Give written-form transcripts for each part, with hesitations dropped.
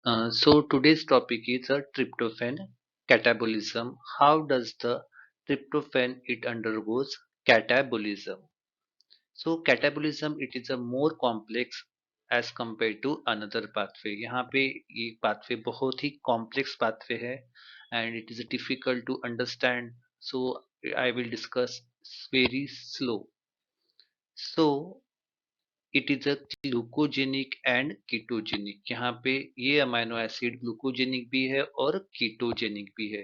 So today's topic is a tryptophan catabolism. How does the tryptophan it undergoes catabolism? So catabolism it is a more complex as compared to another pathway. यहाँ पे ये pathway बहुत ही complex pathway है and it is difficult to understand. So I will discuss very slow. So it is a glucogenic and ketogenic. यहाँ पे ये amino acid glucogenic भी है और कीटोजेनिक भी है।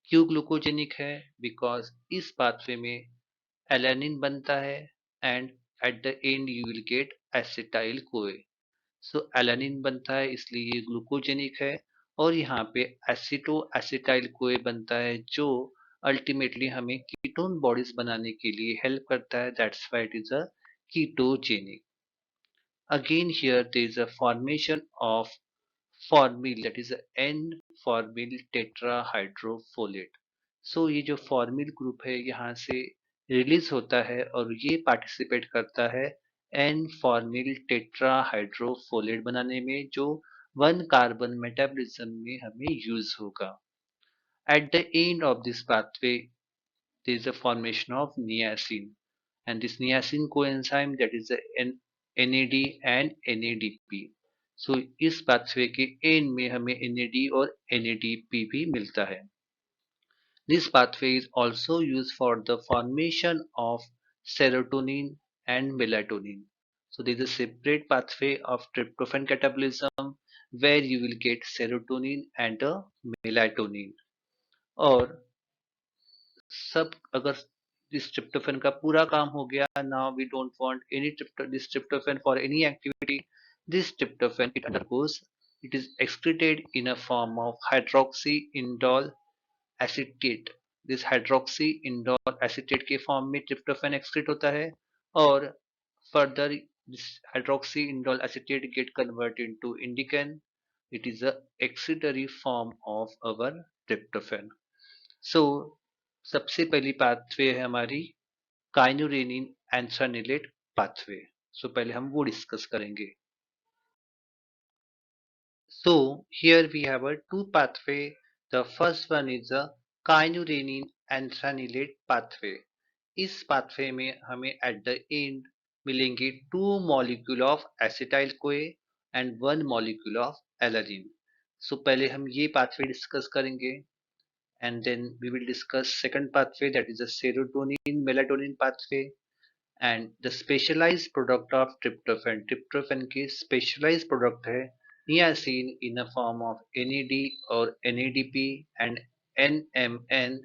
क्यों ग्लूकोजेनिक है? बिकॉज इस पाथवे में एलानिन बनता है and at the end you will get acetyl CoA. So alanine बनता है इसलिए ये ग्लूकोजेनिक है और यहाँ पे एसिटो एसिटाइल कोए बनता है जो अल्टीमेटली हमें कीटोन बॉडीज बनाने के लिए हेल्प करता है। That's why it is a ketogenic. Again here there is a formation of formyl, that is N-formyl tetrahydrofolate. So ये जो formyl ग्रुप है यहाँ से रिलीज होता है और ये पार्टिसिपेट करता है N-formyl tetrahydrofolate बनाने में जो 1 कार्बन मेटाबॉलिज्म में हमें यूज होगा। At the end of this pathway there is a formation of niacin, and this niacin coenzyme that is the NAD and NADP. So इस pathway के end में हमें NAD और NADP भी मिलता है। This pathway is also used for the formation of serotonin and melatonin. So there is a separate pathway of tryptophan catabolism where you will get serotonin and melatonin. और सब अगर this tryptophan का पूरा काम हो गया, now we don't want any this tryptophan for any activity. This tryptophan it undergoes, it is excreted in a form of hydroxyindole acetate. This hydroxyindole acetate के form में tryptophan excrete होता है और further this hydroxyindole acetate get converted into indican. It is a excretory form of our tryptophan. सो सबसे पहली pathway है हमारी काइनुरेनिन एंथ्रानिलेट pathway. सो पहले हम वो डिस्कस करेंगे। So here we have a two pathway. The first one is a kynurenine anthranilate pathway. इस pathway में हमें at the end मिलेंगे 2 molecule of acetyl CoA and 1 molecule of alanine. So पहले हम ये pathway discuss करेंगे and then we will discuss second pathway, that is the serotonin melatonin pathway, and the specialized product of tryptophan. Tryptophan की specialized product है niacin in a form of NAD or NADP and NMN.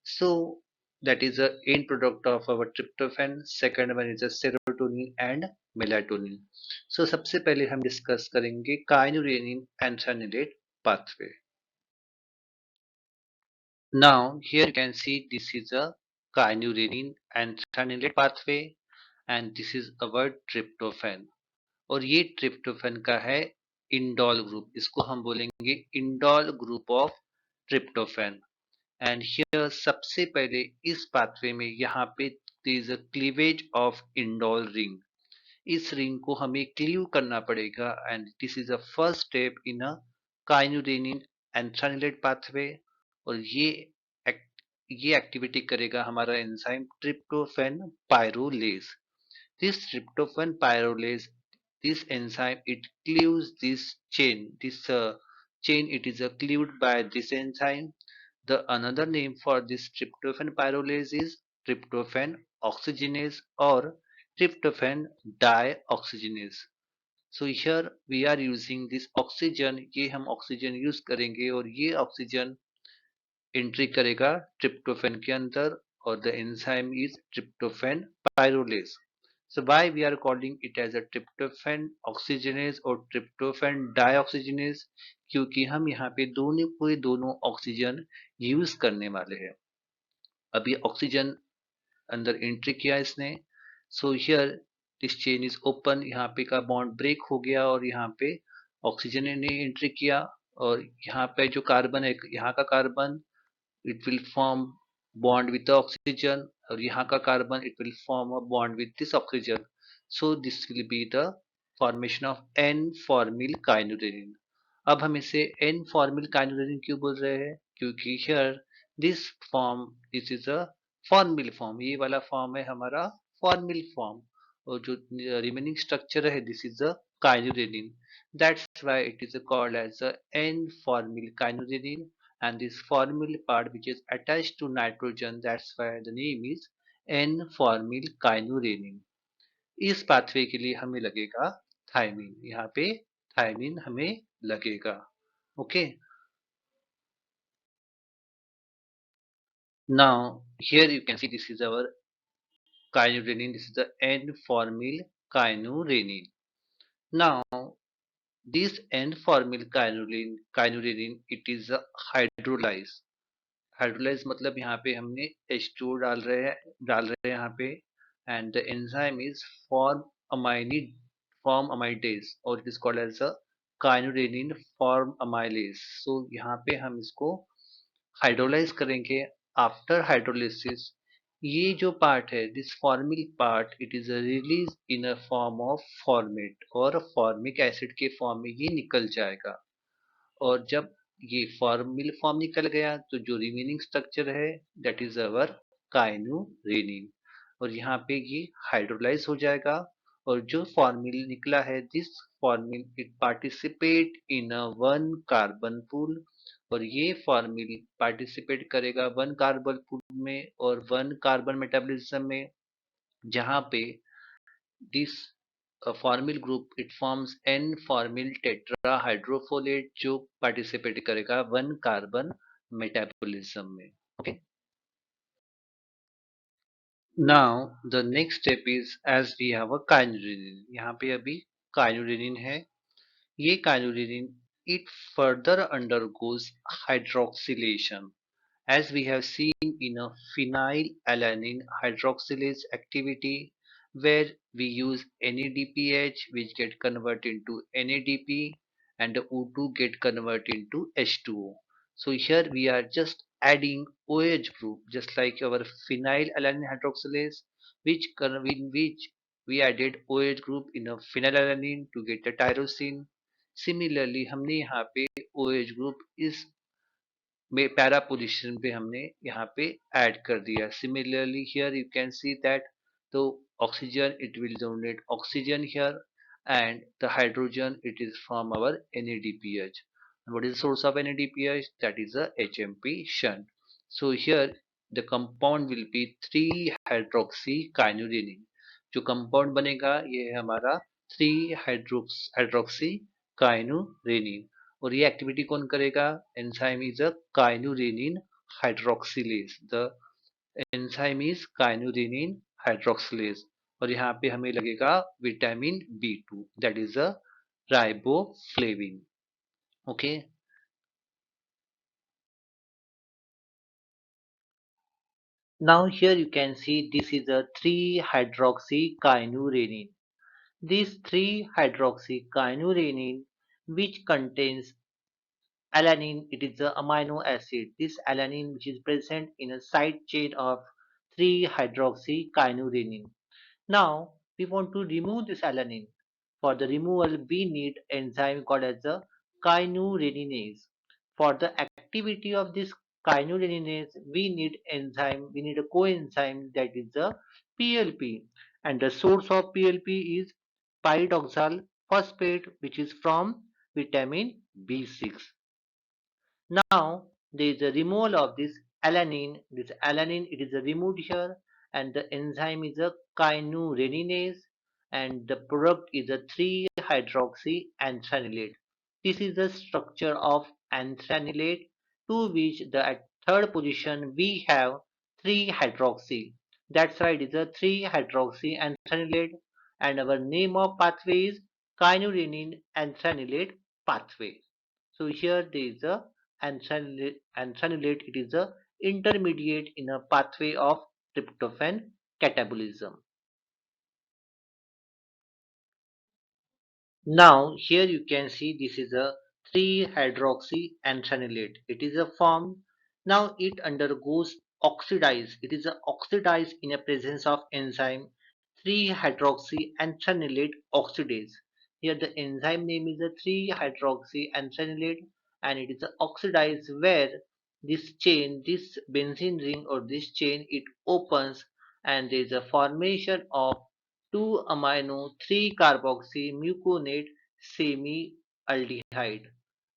So that is the end product of our tryptophan. Second one is the serotonin and melatonin. So सबसे पहले हम discuss करेंगे kynurenine anthranilate pathway. Now here you can see this is a kynurenine anthranilate pathway and this is our tryptophan और ये tryptophan का है indole group, इसको हम बोलेंगे indole group of tryptophan. And here सबसे पहले इस pathway में यहाँ पे there is a cleavage of indole ring. इस रिंग को हमें क्लीव करना पड़ेगा and this is the first step in a kynurenine anthranilate pathway. और ये एक्टिविटी करेगा हमारा enzyme tryptophan pyrrolase. This tryptophan pyrrolase, this enzyme it cleaves this chain it is cleaved by this enzyme. The another name for this tryptophan pyrrolase is tryptophan oxygenase or tryptophan dioxygenase. So here we are using this oxygen, ये हम oxygen use करेंगे और ये oxygen entry करेगा tryptophan के अंदर और the enzyme is tryptophan pyrrolase. So why we are calling it as a tryptophan oxygenase और tryptophan dioxygenase? क्योंकि हम यहाँ पे दोनों ऑक्सीजन यूज करने वाले हैं। अभी ऑक्सीजन अंदर एंट्री किया इसने, so here this chain is open, यहाँ पे का बॉन्ड ब्रेक हो गया और यहाँ पे ऑक्सीजन ने एंट्री किया और यहाँ पे जो कार्बन है, यहाँ का carbon it will form bond with the oxygen और यहाँ का carbon it will form a bond with this oxygen. So this will be the formation of N-formyl kynurenine. अब हम इसे एन फॉर्मिल काइनोरेनिन क्यों बोल रहे हैं? क्योंकि here this form, this is a formyl form, ये वाला फॉर्म है हमारा फॉर्मिल फॉर्म, और जो रिमेनिंग स्ट्रक्चर है this is a kynurenine. That's why it is called as a N-formyl kynurenine, and this formyl part which is attached to nitrogen, that's why the name is N-formyl kynurenine. इस pathway के लिए हमें लगेगा thiamine, यहाँ पे thiamine हमें लगेगा. Okay. Now here you can see this is our kynurenine, this is the N-formyl kynurenine. Now this N-formyl kynurenine it is a hydrolyzed. Hydrolyse मतलब यहाँ पे हमने H2O डाल रहे हैं यहाँ पे, and the enzyme is formamidase, और it is called as a kynurenine form amylase. So यहाँ पे हम इसको हाइड्रोलाइज करेंगे. आफ्टर हाइड्रोलिसिस ये जो पार्ट है, this formal part, it is release in a form of format, और फॉर्मिक एसिड के फॉर्म में ये निकल जाएगा. और जब ये फॉर्मिल फॉर्म निकल गया तो जो रिमेनिंग स्ट्रक्चर है दैट इज अवर काइनुरेनिन, और यहाँ पे ये हाइड्रोलाइज हो जाएगा. और जो फॉर्मिल निकला है, this formal it participate in a one carbon pool, और ये फॉर्मिल पार्टिसिपेट करेगा वन कार्बन पूल में और वन कार्बन मेटाबॉलिज्म में, जहाँ पे this formyl group it forms N-formyl tetrahydrofolate जो participate करेगा वन कार्बन मेटाबॉलिज्म में. Okay. Now the next step is as we have a kynurenine. यहाँ पे अभी kynurenine है. ये kynurenine it further undergoes hydroxylation, as we have seen in a phenylalanine hydroxylase activity, where we use NADPH which get converted into NADP, and the O2 get converted into H2O. So here we are just adding OH group, just like our phenylalanine hydroxylase, in which we added OH group in a phenylalanine to get the tyrosine. Similarly हमने यहाँ पे OH group इस में para position पे हमने यहाँ पे add कर दिया. Similarly here you can see that तो oxygen it will donate oxygen here, and the hydrogen it is from our NADPH. And what is the source of NADPH? That is a HMP shunt. So here the compound will be 3-hydroxykynurenine. जो compound बनेगा ये है हमारा 3-hydroxykynurenine. और ये activity कौन करेगा? Enzyme is a kynurenine hydroxylase. The enzyme is kynurenine hydroxylase. और यहाँ पे हमें लगेगा vitamin B2, that is a riboflavin. Okay. Now here you can see this is a 3-hydroxykynurenine. This 3-hydroxykynurenine which contains alanine, it is the amino acid. This alanine which is present in a side chain of 3-hydroxykynurenine. Now we want to remove this alanine. For the removal we need enzyme called as the kynureninase. For the activity of this kynureninase we need a coenzyme that is the PLP, and the source of PLP is pyridoxal phosphate which is from vitamin B6. Now there is a removal of this alanine. This alanine it is removed here, and the enzyme is a kynureninase, and the product is a 3-hydroxyantranilate. This is the structure of antranilate, to which the at third position we have 3-hydroxy. That's why it is a 3-hydroxyantranilate, and our name of pathway is kynurenine anthranilate pathway. So here there is a anthranilate, it is a intermediate in a pathway of tryptophan catabolism. Now here you can see this is a 3-hydroxyantranilate. It is a form. Now it undergoes oxidize. It is a oxidized in a presence of enzyme 3-hydroxyantranilate oxidase. Here the enzyme name is a 3-hydroxyanthranilate, and it is oxidized where this benzene ring or this chain, it opens and there is a formation of 2-amino 3-carboxy-muconate semi-aldehyde.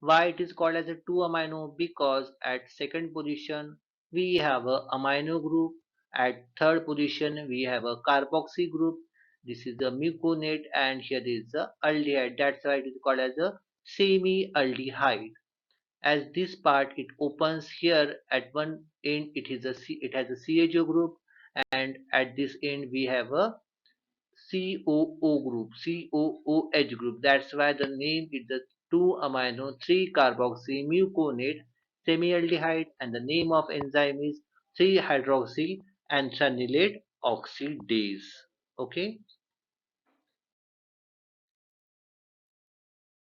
Why it is called as a 2-amino? Because at second position we have a amino group, at third position we have a carboxy group, this is the muconate, and here is the aldehyde. That's why it is called as a semi-aldehyde. As this part it opens here at one end, it has a CHO group, and at this end we have a COO group, COOH group. That's why the name is the 2-amino 3-carboxy-muconate semialdehyde, and the name of enzyme is 3-hydroxyanthranilate oxidase. Okay.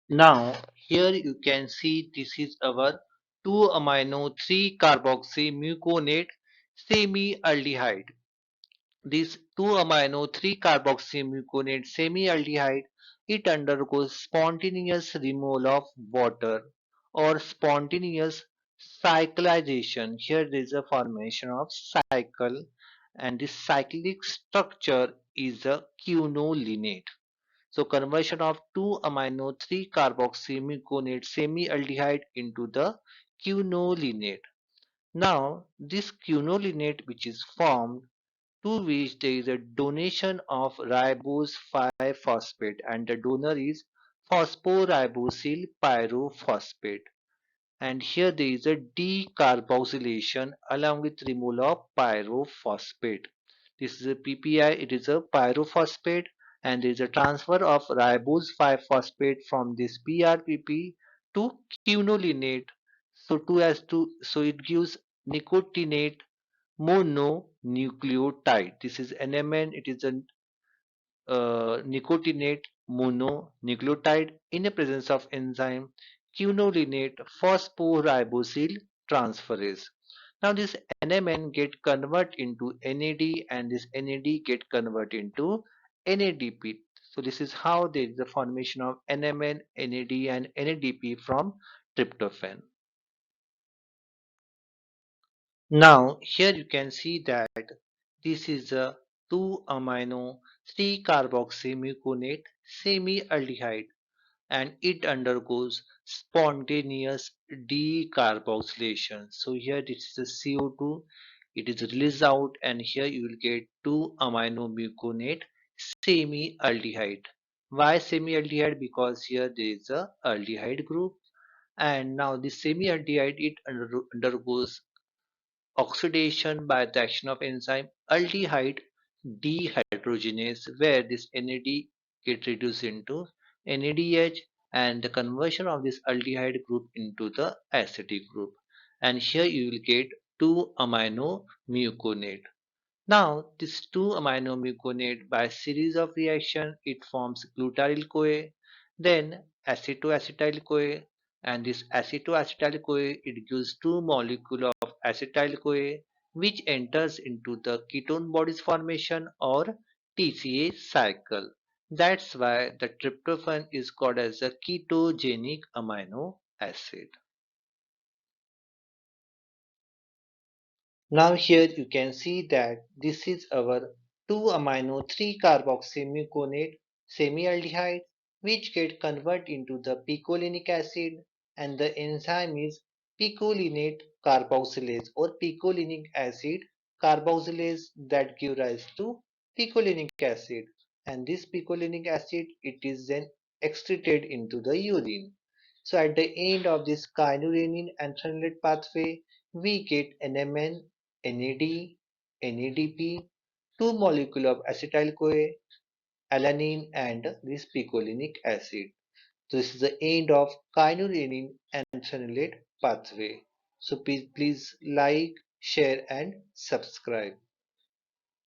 Now here you can see this is our 2-amino 3-carboxy-muconate semialdehyde. This 2-amino 3-carboxymuconate semialdehyde, it undergoes spontaneous removal of water or spontaneous cyclization. Here there is a formation of cycle, and this cyclic structure is a quinolinate. So conversion of 2-amino 3-carboxymuconate semialdehyde into the quinolinate. Now this quinolinate which is formed, to which there is a donation of ribose 5-phosphate, and the donor is phosphoribosyl pyrophosphate, and here there is a decarboxylation along with removal of pyrophosphate. This is a PPI, it is a pyrophosphate, and there is a transfer of ribose 5-phosphate from this PRPP to quinolinate. So it gives nicotinate mononucleotide. This is NMN. It is a nicotinate mononucleotide in the presence of enzyme quinolinate phosphoribosyl transferase. Now this NMN get convert into NAD, and this NAD get convert into NADP. So this is how there is the formation of NMN, NAD and NADP from tryptophan. Now here you can see that this is a 2-amino 3-carboxymuconate semialdehyde, and it undergoes spontaneous decarboxylation. So here this is the CO2, it is released out, and here you will get 2-amino muconate semialdehyde. Why semialdehyde? Because here there is a aldehyde group, and now this semialdehyde it undergoes oxidation by the action of enzyme aldehyde dehydrogenase, where this NAD get reduced into NADH, and the conversion of this aldehyde group into the acidic group, and here you will get 2-amino muconate. Now this 2-amino muconate, by series of reaction it forms glutaryl CoA, then acetoacetyl CoA, and this acetoacetyl CoA it gives two molecule of acetyl CoA, which enters into the ketone bodies formation or TCA cycle. That's why the tryptophan is called as a ketogenic amino acid. Now here you can see that this is our 2-amino 3-carboxymuconate semialdehyde, which get converted into the picolinic acid, and the enzyme is picolinate carboxylase or picolinic acid carboxylase, that give rise to picolinic acid, and this picolinic acid it is then excreted into the urine. So at the end of this kynurenine anthranilate pathway, we get NMN, NAD, NADP, two molecule of acetyl-CoA, alanine, and this picolinic acid. So this is the end of kynurenine anthranilate pathway. So please like, share, and subscribe.